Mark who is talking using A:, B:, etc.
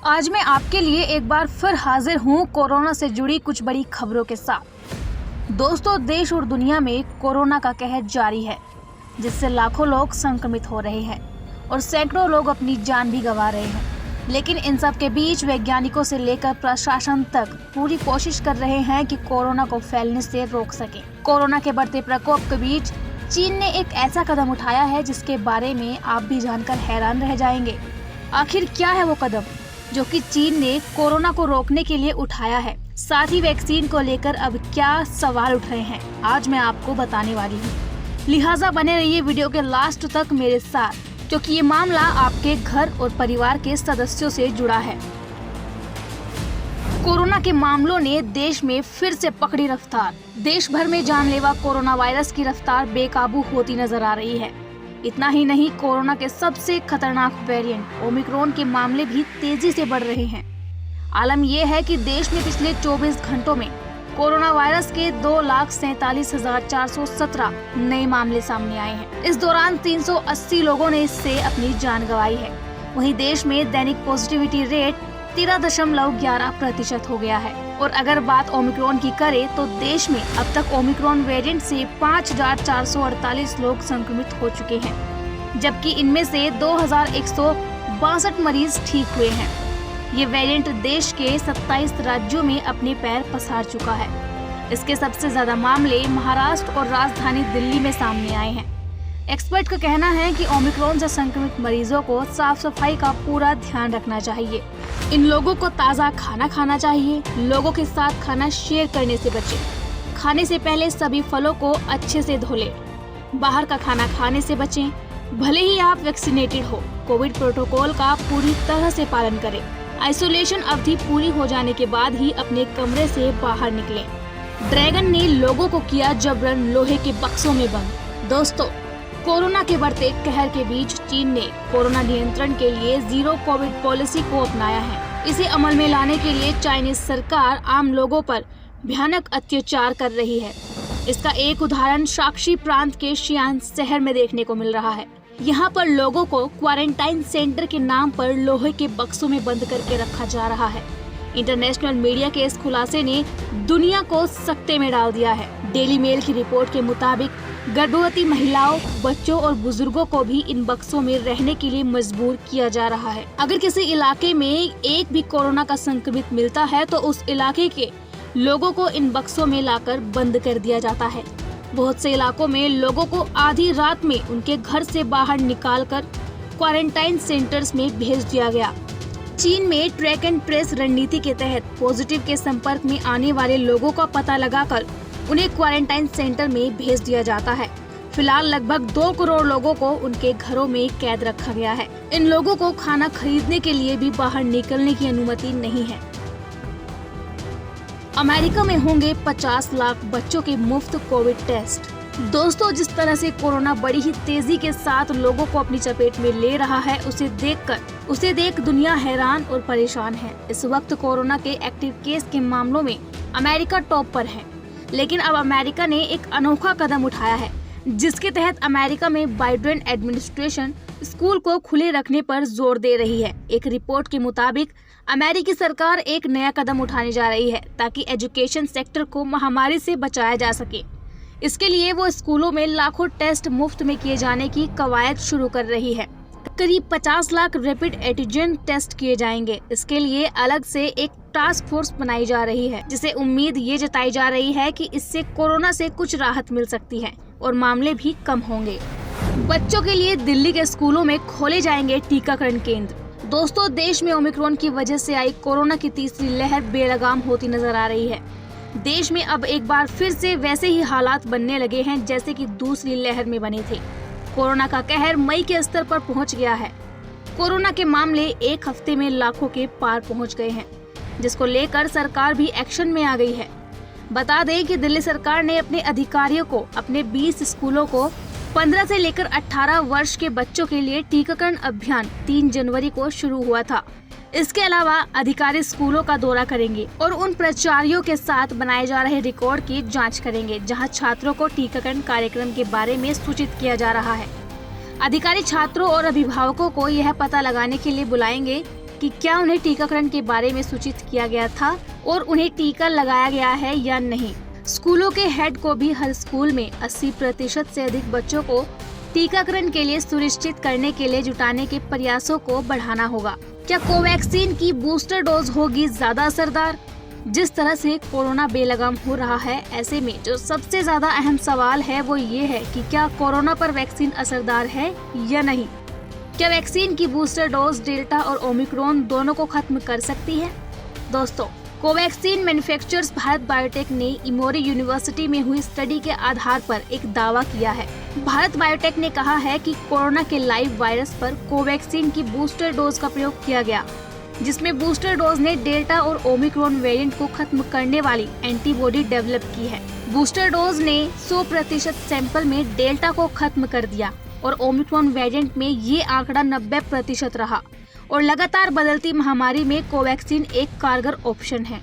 A: आज मैं आपके लिए एक बार फिर हाजिर हूँ कोरोना से जुड़ी कुछ बड़ी खबरों के साथ। दोस्तों, देश और दुनिया में कोरोना का कहर जारी है, जिससे लाखों लोग संक्रमित हो रहे हैं और सैकड़ों लोग अपनी जान भी गंवा रहे हैं। लेकिन इन सब के बीच वैज्ञानिकों से लेकर प्रशासन तक पूरी कोशिश कर रहे हैं कि कोरोना को फैलने से रोक सके। कोरोना के बढ़ते प्रकोप के बीच चीन ने एक ऐसा कदम उठाया है जिसके बारे में आप भी जानकर हैरान रह जाएंगे। आखिर क्या है वो कदम जो कि चीन ने कोरोना को रोकने के लिए उठाया है? साथ ही वैक्सीन को लेकर अब क्या सवाल उठ रहे हैं, आज मैं आपको बताने वाली हूँ। लिहाजा बने रहिए वीडियो के लास्ट तक मेरे साथ, क्योंकि ये मामला आपके घर और परिवार के सदस्यों से जुड़ा है। कोरोना के मामलों ने देश में फिर से पकड़ी रफ्तार। देश भर में जानलेवा कोरोना वायरस की रफ्तार बेकाबू होती नजर आ रही है। इतना ही नहीं, कोरोना के सबसे खतरनाक वेरिएंट ओमिक्रॉन के मामले भी तेजी से बढ़ रहे हैं। आलम यह है कि देश में पिछले 24 घंटों में कोरोना वायरस के 2,47,417 नए मामले सामने आए हैं। इस दौरान 380 लोगों ने इससे अपनी जान गंवाई है। वहीं देश में दैनिक पॉजिटिविटी रेट 13.11% हो गया है। और अगर बात ओमिक्रॉन की करें तो देश में अब तक ओमिक्रॉन वेरिएंट से 5,448 लोग संक्रमित हो चुके हैं, जबकि इनमें से 2,162 मरीज ठीक हुए हैं। ये वेरिएंट देश के 27 राज्यों में अपने पैर पसार चुका है। इसके सबसे ज्यादा मामले महाराष्ट्र और राजधानी दिल्ली में सामने आए हैं। एक्सपर्ट का कहना है कि ओमिक्रॉन से संक्रमित मरीजों को साफ सफाई का पूरा ध्यान रखना चाहिए। इन लोगों को ताज़ा खाना खाना चाहिए। लोगों के साथ खाना शेयर करने से बचें। खाने से पहले सभी फलों को अच्छे से धो लें। बाहर का खाना खाने से बचें। भले ही आप वैक्सीनेटेड हो, कोविड प्रोटोकॉल का पूरी तरह से पालन करें। आइसोलेशन अवधि पूरी हो जाने के बाद ही अपने कमरे से बाहर निकलें। ड्रैगन ने लोगों को किया जबरन लोहे के बक्सों में बंद। दोस्तों, कोरोना के बढ़ते कहर के बीच चीन ने कोरोना नियंत्रण के लिए जीरो कोविड पॉलिसी को अपनाया है। इसे अमल में लाने के लिए चाइनीज सरकार आम लोगों पर भयानक अत्याचार कर रही है। इसका एक उदाहरण शाक्शी प्रांत के शियान शहर में देखने को मिल रहा है। यहाँ पर लोगों को क्वारंटाइन सेंटर के नाम पर लोहे के बक्सों में बंद करके रखा जा रहा है। इंटरनेशनल मीडिया के इस खुलासे ने दुनिया को सकते में डाल दिया है। डेली मेल की रिपोर्ट के मुताबिक गर्भवती महिलाओं, बच्चों और बुजुर्गों को भी इन बक्सों में रहने के लिए मजबूर किया जा रहा है। अगर किसी इलाके में एक भी कोरोना का संक्रमित मिलता है तो उस इलाके के लोगों को इन बक्सों में लाकर बंद कर दिया जाता है। बहुत से इलाकों में लोगों को आधी रात में उनके घर से बाहर निकालकर क्वारंटाइन सेंटर्स में भेज दिया गया। चीन में ट्रैक एंड ट्रेस रणनीति के तहत पॉजिटिव के संपर्क में आने वाले लोगों का पता लगाकर उन्हें क्वारंटाइन सेंटर में भेज दिया जाता है। फिलहाल लगभग 2 करोड़ लोगों को उनके घरों में कैद रखा गया है। इन लोगों को खाना खरीदने के लिए भी बाहर निकलने की अनुमति नहीं है। अमेरिका में होंगे 50 लाख बच्चों के मुफ्त कोविड टेस्ट। दोस्तों, जिस तरह से कोरोना बड़ी ही तेजी के साथ लोगों को अपनी चपेट में ले रहा है, उसे देख दुनिया हैरान और परेशान है। इस वक्त कोरोना के एक्टिव केस के मामलों में अमेरिका टॉप पर है। लेकिन अब अमेरिका ने एक अनोखा कदम उठाया है, जिसके तहत अमेरिका में बाइडेन एडमिनिस्ट्रेशन स्कूल को खुले रखने पर जोर दे रही है। एक रिपोर्ट के मुताबिक अमेरिकी सरकार एक नया कदम उठाने जा रही है ताकि एजुकेशन सेक्टर को महामारी से बचाया जा सके। इसके लिए वो स्कूलों में लाखों टेस्ट मुफ्त में किए जाने की कवायद शुरू कर रही है। करीब 50 लाख रैपिड एंटीजन टेस्ट किए जाएंगे। इसके लिए अलग से एक टास्क फोर्स बनाई जा रही है, जिसे उम्मीद ये जताई जा रही है कि इससे कोरोना से कुछ राहत मिल सकती है और मामले भी कम होंगे। बच्चों के लिए दिल्ली के स्कूलों में खोले जाएंगे टीकाकरण केंद्र। दोस्तों, देश में ओमिक्रॉन की वजह से आई कोरोना की तीसरी लहर बेलगाम होती नजर आ रही है। देश में अब एक बार फिर से वैसे ही हालात बनने लगे हैं जैसे कि दूसरी लहर में बने थे। कोरोना का कहर मई के स्तर पर पहुंच गया है। कोरोना के मामले एक हफ्ते में लाखों के पार पहुंच गए हैं, जिसको लेकर सरकार भी एक्शन में आ गई है। बता दें कि दिल्ली सरकार ने अपने अधिकारियों को अपने 20 स्कूलों को 15 से लेकर 18 वर्ष के बच्चों के लिए टीकाकरण अभियान 3 जनवरी को शुरू हुआ था। इसके अलावा अधिकारी स्कूलों का दौरा करेंगे और उन प्राचार्यों के साथ बनाए जा रहे रिकॉर्ड की जांच करेंगे, जहां छात्रों को टीकाकरण कार्यक्रम के बारे में सूचित किया जा रहा है। अधिकारी छात्रों और अभिभावकों को यह पता लगाने के लिए बुलाएंगे कि क्या उन्हें टीकाकरण के बारे में सूचित किया गया था और उन्हें टीका लगाया गया है या नहीं। स्कूलों के हेड को भी हर स्कूल में 80% से अधिक बच्चों को टीकाकरण के लिए सुनिश्चित करने के लिए जुटाने के प्रयासों को बढ़ाना होगा। क्या कोवैक्सीन की बूस्टर डोज होगी ज्यादा असरदार? जिस तरह से कोरोना बेलगाम हो रहा है, ऐसे में जो सबसे ज्यादा अहम सवाल है वो ये है कि क्या कोरोना पर वैक्सीन असरदार है या नहीं। क्या वैक्सीन की बूस्टर डोज डेल्टा और ओमिक्रॉन दोनों को खत्म कर सकती है? दोस्तों, कोवैक्सीन मैन्युफैक्चरर्स भारत बायोटेक ने इमोरी यूनिवर्सिटी में हुई स्टडी के आधार पर एक दावा किया है। भारत बायोटेक ने कहा है कि कोरोना के लाइव वायरस पर कोवैक्सीन की बूस्टर डोज का प्रयोग किया गया, जिसमें बूस्टर डोज ने डेल्टा और ओमिक्रॉन वेरिएंट को खत्म करने वाली एंटीबॉडी डेवलप की है। बूस्टर डोज ने 100% सैंपल में डेल्टा को खत्म कर दिया और ओमिक्रॉन वेरिएंट में ये आंकड़ा 90% रहा और लगातार बदलती महामारी में कोवैक्सीन एक कारगर ऑप्शन है।